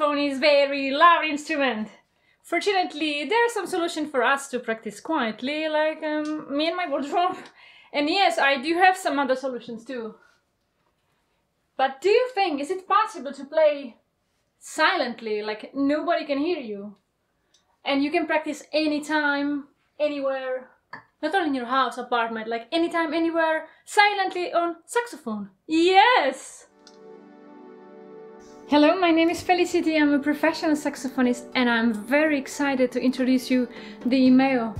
saxophone is very loud instrument. Fortunately, there's some solution for us to practice quietly, like me and my wardrobe. And yes, I do have some other solutions too. But do you think, is it possible to play silently, like nobody can hear you? And you can practice anytime, anywhere, not only in your house, apartment, like anytime, anywhere, silently on saxophone. Yes! Hello, my name is Felicity, I'm a professional saxophonist and I'm very excited to introduce you the EMEO.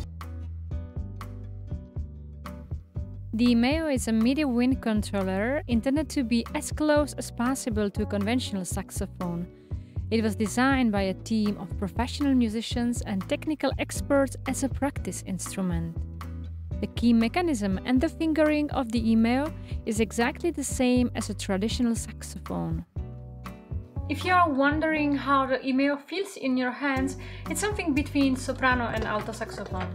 The EMEO is a MIDI wind controller intended to be as close as possible to a conventional saxophone. It was designed by a team of professional musicians and technical experts as a practice instrument. The key mechanism and the fingering of the EMEO is exactly the same as a traditional saxophone. If you are wondering how the EMEO feels in your hands, it's something between soprano and alto saxophone.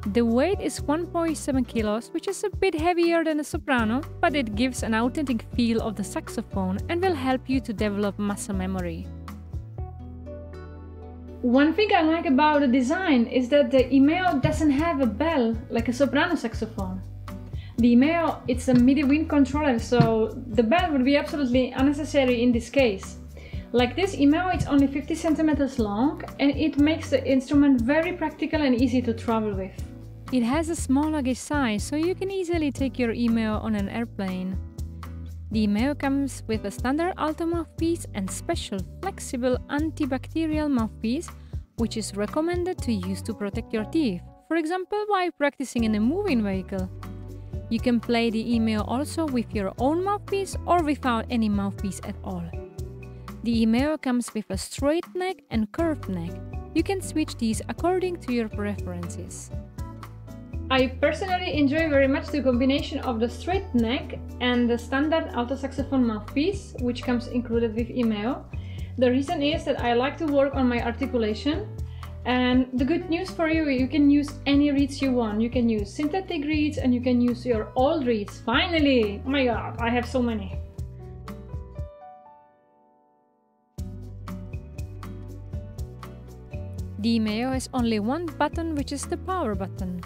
The weight is 1.7 kilos, which is a bit heavier than a soprano, but it gives an authentic feel of the saxophone and will help you to develop muscle memory. One thing I like about the design is that the EMEO doesn't have a bell like a soprano saxophone. The EMEO, it's a MIDI wind controller, so the bell would be absolutely unnecessary in this case. Like this EMEO, it's only 50 centimeters long and it makes the instrument very practical and easy to travel with. It has a small luggage size, so you can easily take your EMEO on an airplane. The EMEO comes with a standard alto mouthpiece and special flexible antibacterial mouthpiece, which is recommended to use to protect your teeth, for example while practicing in a moving vehicle. You can play the EMEO also with your own mouthpiece or without any mouthpiece at all. The EMEO comes with a straight neck and curved neck. You can switch these according to your preferences. I personally enjoy very much the combination of the straight neck and the standard alto saxophone mouthpiece, which comes included with EMEO. The reason is that I like to work on my articulation. And the good news for you, you can use any reeds you want. You can use synthetic reeds and you can use your old reeds. Finally! Oh my god, I have so many. The EMEO has only one button, which is the power button.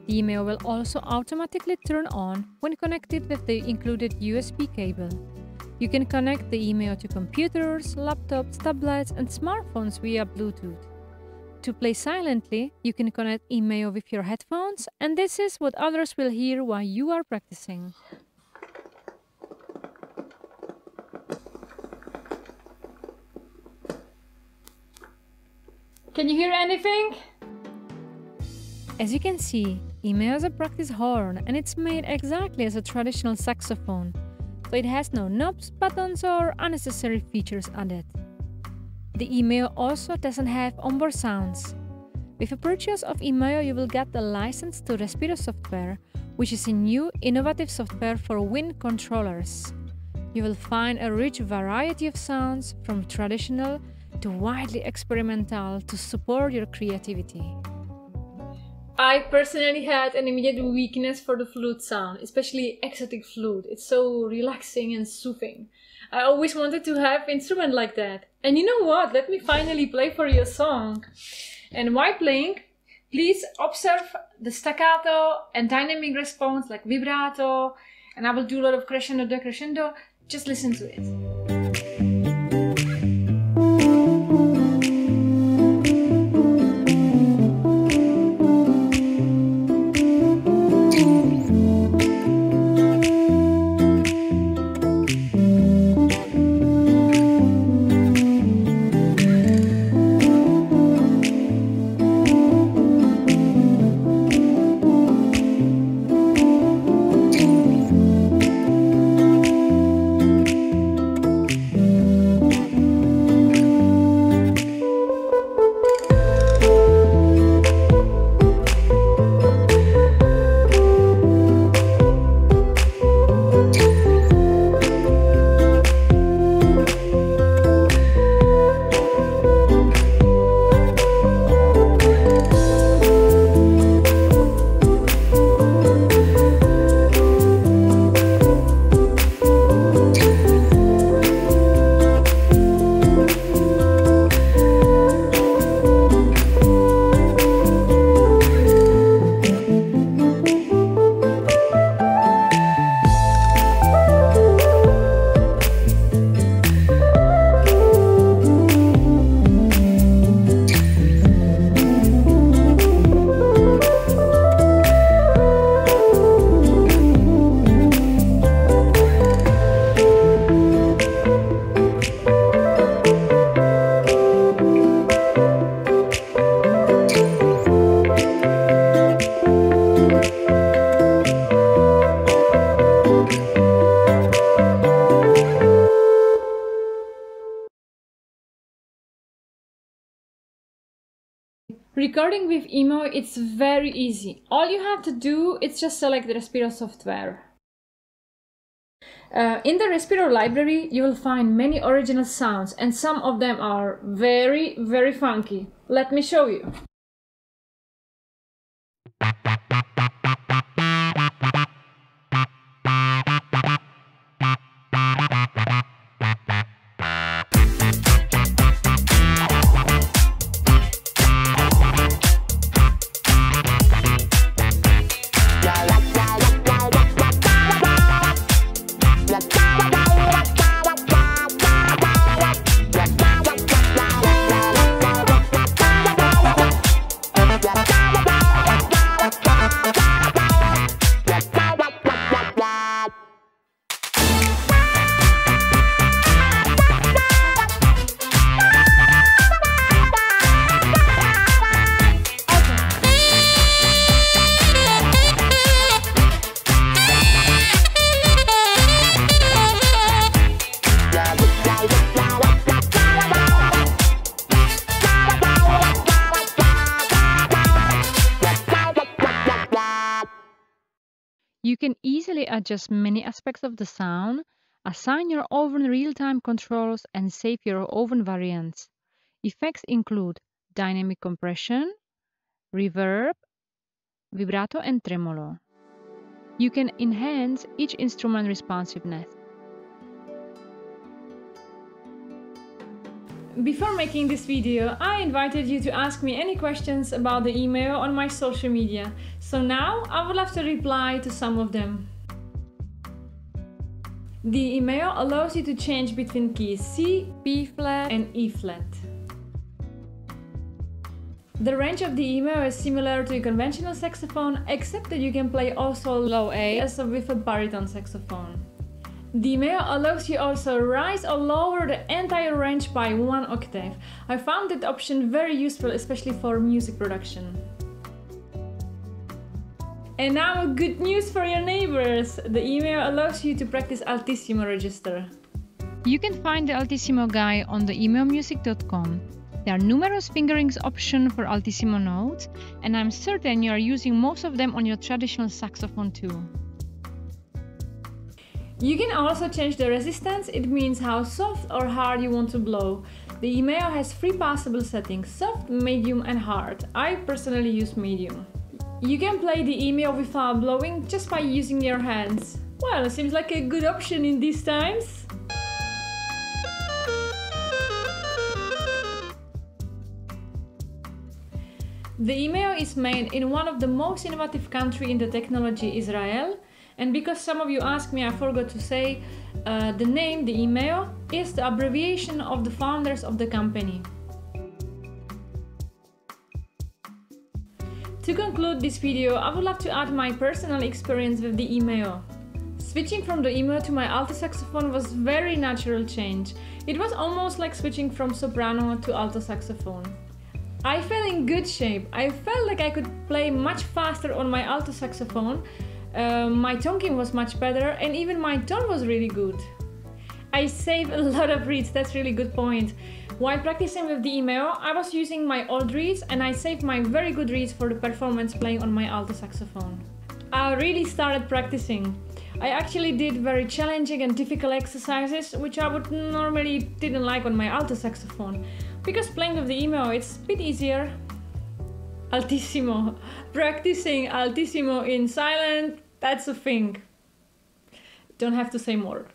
The EMEO will also automatically turn on when connected with the included USB cable. You can connect the EMEO to computers, laptops, tablets and smartphones via Bluetooth. To play silently, you can connect EMEO with your headphones, and this is what others will hear while you are practicing. Can you hear anything? As you can see, EMEO is a practice horn and it's made exactly as a traditional saxophone, so it has no knobs, buttons or unnecessary features added. The EMEO also doesn't have onboard sounds. With a purchase of EMEO, you will get the license to Respiro software, which is a new, innovative software for wind controllers. You will find a rich variety of sounds, from traditional to widely experimental, to support your creativity. I personally had an immediate weakness for the flute sound, especially exotic flute. It's so relaxing and soothing. I always wanted to have an instrument like that. And you know what? Let me finally play for you a song. And while playing, please observe the staccato and dynamic response like vibrato. And I will do a lot of crescendo, decrescendo. Just listen to it. Recording with Emo, it's very easy. All you have to do is just select the Respiro software. In the Respiro library, you will find many original sounds, and some of them are very, very funky. Let me show you. You can easily adjust many aspects of the sound, assign your own real-time controls, and save your own variants. Effects include dynamic compression, reverb, vibrato, and tremolo. You can enhance each instrument responsiveness. Before making this video, I invited you to ask me any questions about the email on my social media. So now I would love to reply to some of them. The email allows you to change between keys C, B flat and E flat. The range of the email is similar to a conventional saxophone, except that you can play also low A as with a baritone saxophone. The email allows you also rise or lower the entire range by 1 octave. I found that option very useful, especially for music production. And now good news for your neighbors! The email allows you to practice Altissimo register. You can find the Altissimo guide on the emailmusic.com. There are numerous fingerings options for Altissimo notes, and I'm certain you are using most of them on your traditional saxophone too. You can also change the resistance, it means how soft or hard you want to blow. The email has 3 possible settings: soft, medium and hard. I personally use medium. You can play the email without blowing just by using your hands. Well, seems like a good option in these times. The email is made in one of the most innovative countries in the technology, Israel. And because some of you asked me, I forgot to say, the name, the email, is the abbreviation of the founders of the company. To conclude this video, I would love to add my personal experience with the email. Switching from the email to my alto saxophone was a very natural change. It was almost like switching from soprano to alto saxophone. I felt in good shape. I felt like I could play much faster on my alto saxophone. My tonguing was much better, and even my tone was really good. I saved a lot of reeds, that's really good point. While practicing with the email, I was using my old reeds and I saved my very good reeds for the performance playing on my alto saxophone. I really started practicing. I actually did very challenging and difficult exercises, which I would normally didn't like on my alto saxophone. Because playing with the email, it's a bit easier. Altissimo. Practicing altissimo in silent, that's a thing. Don't have to say more.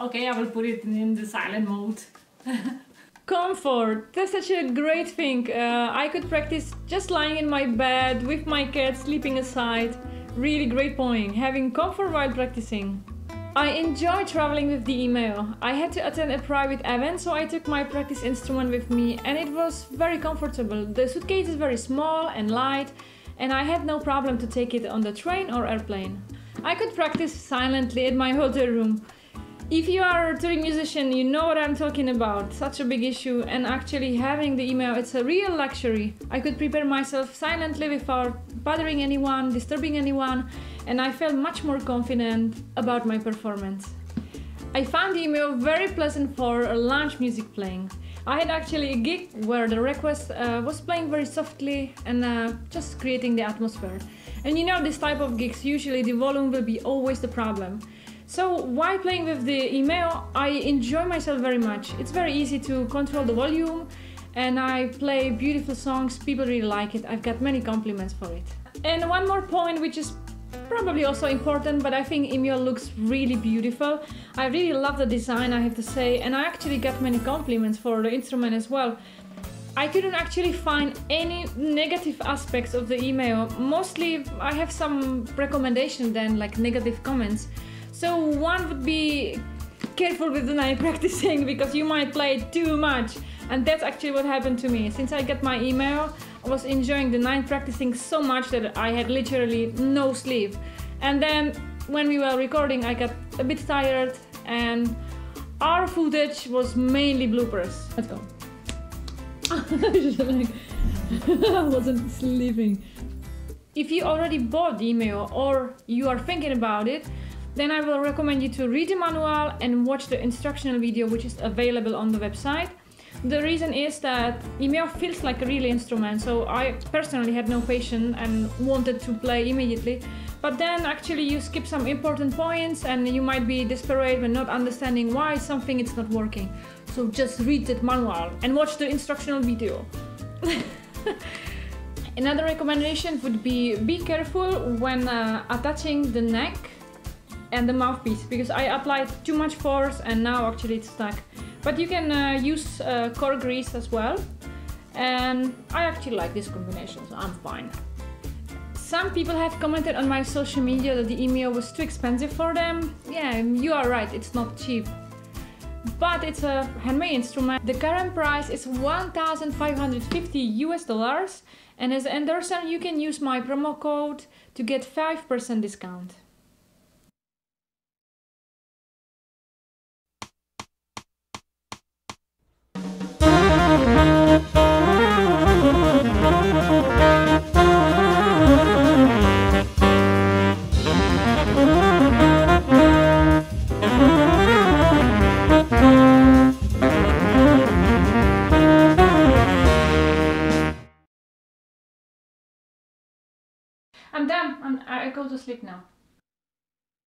Okay, I will put it in the silent mode. Comfort, that's such a great thing. I could practice just lying in my bed with my cat sleeping aside. Really great point, having comfort while practicing. I enjoy traveling with the email. I had to attend a private event, so I took my practice instrument with me and it was very comfortable. The suitcase is very small and light and I had no problem to take it on the train or airplane. I could practice silently in my hotel room. If you are a touring musician, you know what I'm talking about. Such a big issue, and actually having the email, it's a real luxury. I could prepare myself silently without bothering anyone, disturbing anyone, and I felt much more confident about my performance. I found email very pleasant for lounge music playing. I had actually a gig where the request was playing very softly and just creating the atmosphere. And you know, this type of gigs, usually the volume will be always the problem. So while playing with the email, I enjoy myself very much. It's very easy to control the volume and I play beautiful songs. People really like it. I've got many compliments for it. And one more point, which is probably also important, but I think email looks really beautiful. I really love the design, I have to say, and I actually got many compliments for the instrument as well. I couldn't actually find any negative aspects of the email. Mostly I have some recommendations then, like negative comments. So one would be careful with the night practicing because you might play too much. And that's actually what happened to me. Since I got my email, I was enjoying the night practicing so much that I had literally no sleep. And then when we were recording, I got a bit tired and our footage was mainly bloopers. Let's go. I wasn't sleeping. If you already bought the email or you are thinking about it, then I will recommend you to read the manual and watch the instructional video which is available on the website. The reason is that email feels like a real instrument, so I personally had no patience and wanted to play immediately. But then actually you skip some important points and you might be desperate when not understanding why something is not working. So just read the manual and watch the instructional video. Another recommendation would be careful when attaching the neck and the mouthpiece, because I applied too much force and now actually it's stuck. But you can use core grease as well, and I actually like this combination, so I'm fine. Some people have commented on my social media that the email was too expensive for them. Yeah, you are right, it's not cheap. But it's a handmade instrument. The current price is $1,550 and as an endorser you can use my promo code to get 5% discount. I'm done. I go to sleep now.